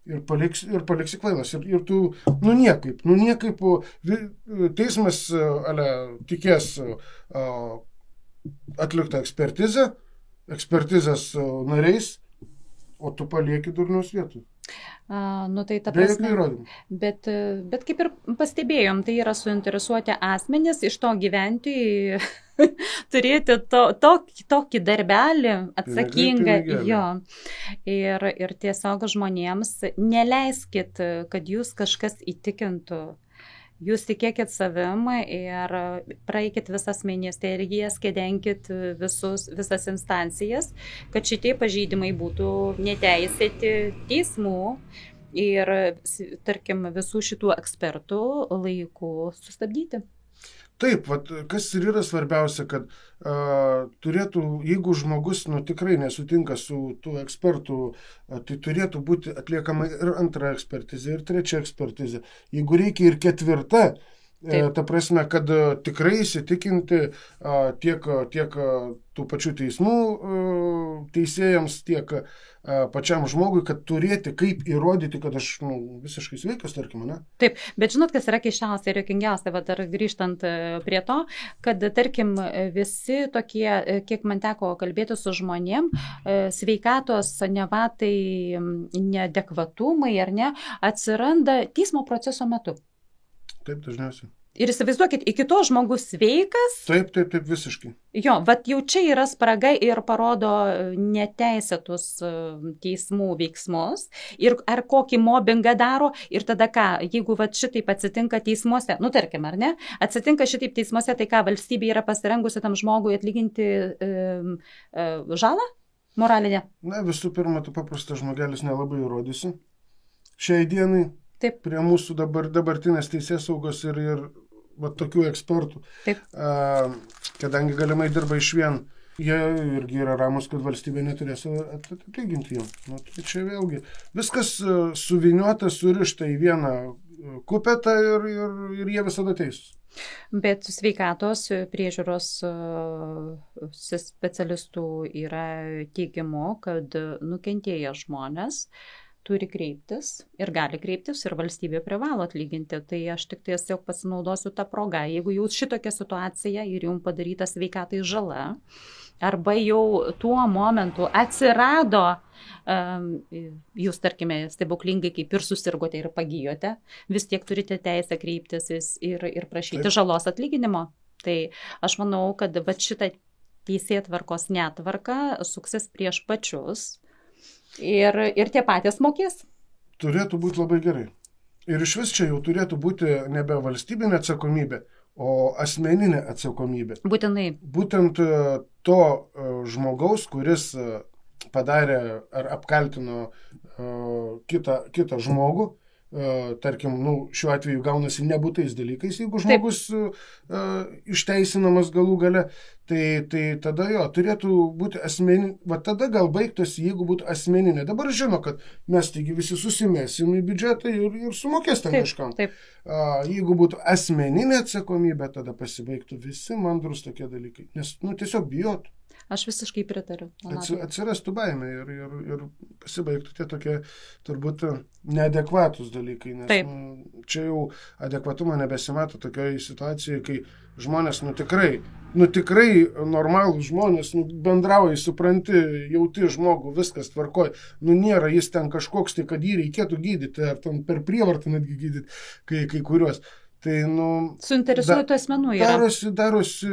ir paliksi kvailas. Ir tu, niekaip, teismas tikės atliktą ekspertizės nariais, o tu palieki durniaus vietų. Tai ta prasme, bet kaip ir pastebėjom, tai yra suinteresuoti asmenys iš to gyventi, turėti tokį darbelį atsakingą. Jo. Ir tiesiog žmonėms neleiskit, kad jūs kažkas įtikintų. Jūs tikėkit savim ir praeikit visas ministerijas, kedenkit visas instancijas, kad šitie pažeidimai būtų neteisėti teismų ir, tarkim, visų šitų ekspertų laiku sustabdyti. Taip, kas ir yra svarbiausia, kad turėtų, jeigu žmogus tikrai nesutinka su tų ekspertų, tai turėtų būti atliekama ir antra ekspertizė, ir trečia ekspertizė. Jeigu reikia ir ketvirta, ta prasme, kad tikrai įsitikinti tiek tų pačių teismų teisėjams, tiek pačiam žmogui, kad turėti kaip įrodyti, kad aš visiškai sveikas, tarkim, ne? Taip, bet žinot, kas yra keisčiausia ir juokingiausia, dar grįžtant prie to, kad, tarkim, visi tokie, kiek man teko kalbėti su žmonėm, sveikatos nevatai neadekvatumai ar ne, atsiranda teismo proceso metu. Taip, dažniausiai. Ir įsivaizduokit, iki to žmogus sveikas. Taip, visiškai. Jo, jau čia yra spraga ir parodo neteisėtus teismų veiksmus ir ar kokį mobbingą daro ir tada ką, jeigu šitaip atsitinka teismuose, tarkim, ar ne, atsitinka šitaip teismuose, tai ką, valstybė yra pasirengusi tam žmogui atlyginti žalą moralinę? Visų pirma, tu paprastas žmogelis nelabai įrodysi. Šiai dienai. Taip. Prie mūsų dabartinės teisėsaugos ir tokių ekspertų. Taip. Kadangi galimai dirba išvien, jie irgi yra ramus, kad valstybė neturės atlyginti jiem. Tai čia vėlgi viskas suviniuota, surišta į vieną kupetą ir jie visada teisūs. Bet sveikatos priežiūros specialistų yra teigimu, kad nukentėję žmonės turi kreiptis ir gali kreiptis ir valstybė privalo atlyginti. Tai aš tik tiesiog pasinaudosiu tą progą. Jeigu jūs šitokia situacija ir jums padaryta sveikatai žala, arba jau tuo momentu atsirado, jūs, tarkime, stebuklingai kaip ir susirgote ir pagijote, vis tiek turite teisę kreiptis ir prašyti žalos atlyginimo. Tai aš manau, kad šitą teisėtvarkos netvarką suksis prieš pačius ir tie patys mokės. Turėtų būti labai gerai. Ir iš vis čia jau turėtų būti nebe valstybinė atsakomybė, o asmeninė atsakomybė. Būtinai. Būtent to žmogaus, kuris padarė ar apkaltino kitą žmogų, tarkim, šiuo atveju gaunasi nebūtais dalykais, jeigu žmogus išteisinamas galų gale, tai tada jo, turėtų būti asmeninė, va tada gal baigtųsi, jeigu būtų asmeninė. Dabar žino, kad mes taigi visi susimėsim į biudžetą ir sumokės ten kažkam. Jeigu būtų asmeninė atsakomybė, tada pasibaigtų visi mandrus tokie dalykai, nes tiesiog bijotų. Aš visiškai pritariu. Atsirastų baimė ir pasibaigtų tie tokie turbūt neadekvatus dalykai, nes čia jau adekvatumą nebesimato tokioje situacijoje, kai žmonės, tikrai normalūs žmonės, bendrauja, supranti, jauti žmogų, viskas tvarkoja, nėra jis ten kažkoks, tai kad jį reikėtų gydyti, ar ten per prievartą netgi gydyti kai kuriuos. Tai, suinteresuotų asmenų yra. Darosi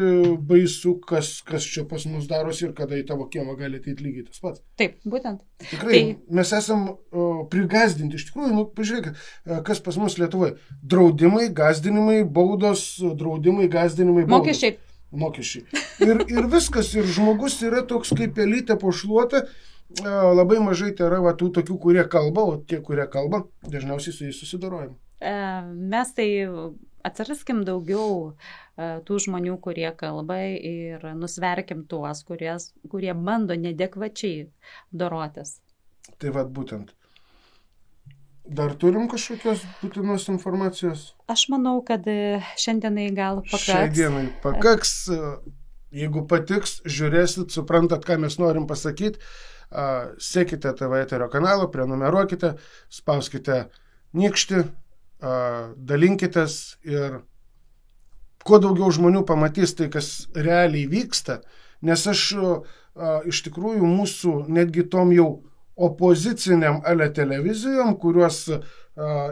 baisu, kas čia pas mus darosi ir kada į tavo kiemą gali ateiti lygiai tas pats. Taip, būtent. Tikrai, mes esam prigazdinti. Iš tikrųjų, pažiūrėkit, kas pas mus Lietuvoje. Draudimai, gazdinimai, baudos, draudimai, gazdinimai, baudos. Mokesčiai. Ir viskas. Ir žmogus yra toks kaip pelytė pošluota. Labai mažai tai yra tų tokių, kurie kalba, o tie, kurie kalba, dažniausiai su jais susidorojam. Mes tai atsiraskim daugiau tų žmonių, kurie kalba ir nusverkim tuos, kurie bando neadekvačiai dorotis. Tai būtent. Dar turim kažkokios būtinos informacijos? Aš manau, kad šiandienai gal pakaks. Šiai dienai pakaks. Jeigu patiks, žiūrėsit, suprantat, ką mes norim pasakyti, sekite TV eterio kanalą, prenumeruokite, spauskite nykštį, dalinkitės ir kuo daugiau žmonių pamatys tai, kas realiai vyksta, nes aš iš tikrųjų mūsų netgi tom jau opoziciniam televizijom, kuriuos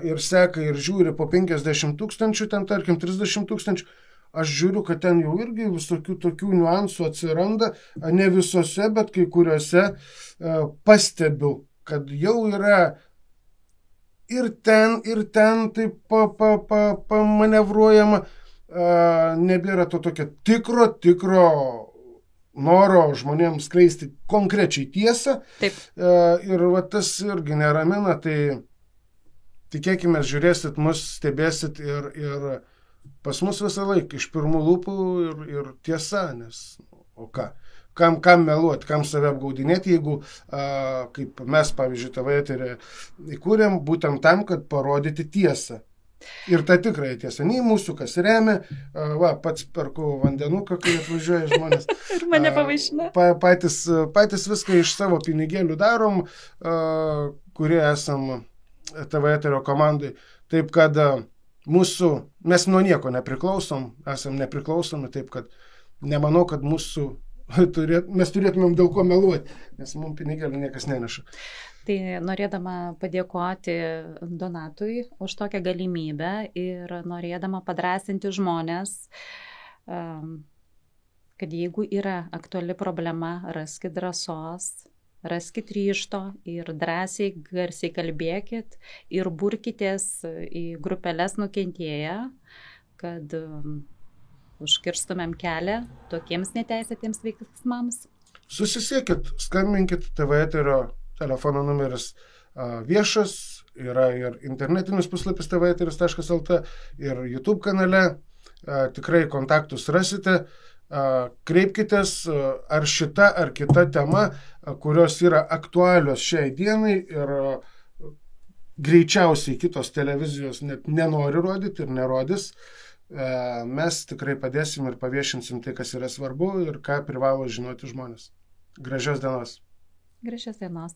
ir seka ir žiūri po 50 000, ten tarkim 30 000, aš žiūriu, kad ten jau irgi visokių tokių niuansų atsiranda, ne visose, bet kai kuriuose pastebiu, kad jau yra ir ten taip pamanevruojama, nebėra to tokio tikro noro žmonėms skleisti konkrečiai tiesą. Taip. Ir tas irgi neramina, tai tikėkime, žiūrėsit mus, stebėsit ir pas mus visą laiką iš pirmų lūpų ir tiesa, nes o ką? Kam meluoti, kam save apgaudinėti, jeigu, kaip mes, pavyzdžiui, TV eterį įkūrėm, būtent tam, kad parodyti tiesą. Ir tą tikrąją tiesą. Nei mūsų kas remia, pats perku vandenuką, kai atvažiuoja žmonės. Ir mane pavaišina. Patys viską iš savo pinigėlių darom, kurie esam TV eterio komandai. Taip, kad mes nuo nieko nepriklausom, esam nepriklausomi, taip, kad nemanau, kad mes turėtumėm dėl ko meluoti, nes mums pinigėlių niekas neneša. Tai norėdama padėkoti Donatui už tokią galimybę ir norėdama padrasinti žmonės, kad jeigu yra aktuali problema, raskit drąsos, raskit ryžto ir drąsiai, garsiai kalbėkit ir burkitės į grupeles nukentėję, kad užkirstumėm kelią tokiems neteisėtiems veiksmams. Susisiekit, skambinkit, TV eterio telefono numeris viešas, yra ir internetinis puslapis tveteris.lt ir YouTube kanale, tikrai kontaktus rasite, kreipkitės, ar šita ar kita tema, kurios yra aktualios šiai dienai ir greičiausiai kitos televizijos net nenori rodyti ir nerodys. Mes tikrai padėsim ir paviešinsim tai, kas yra svarbu ir ką privalo žinoti žmonės. Gražios dienos. Gražios dienos.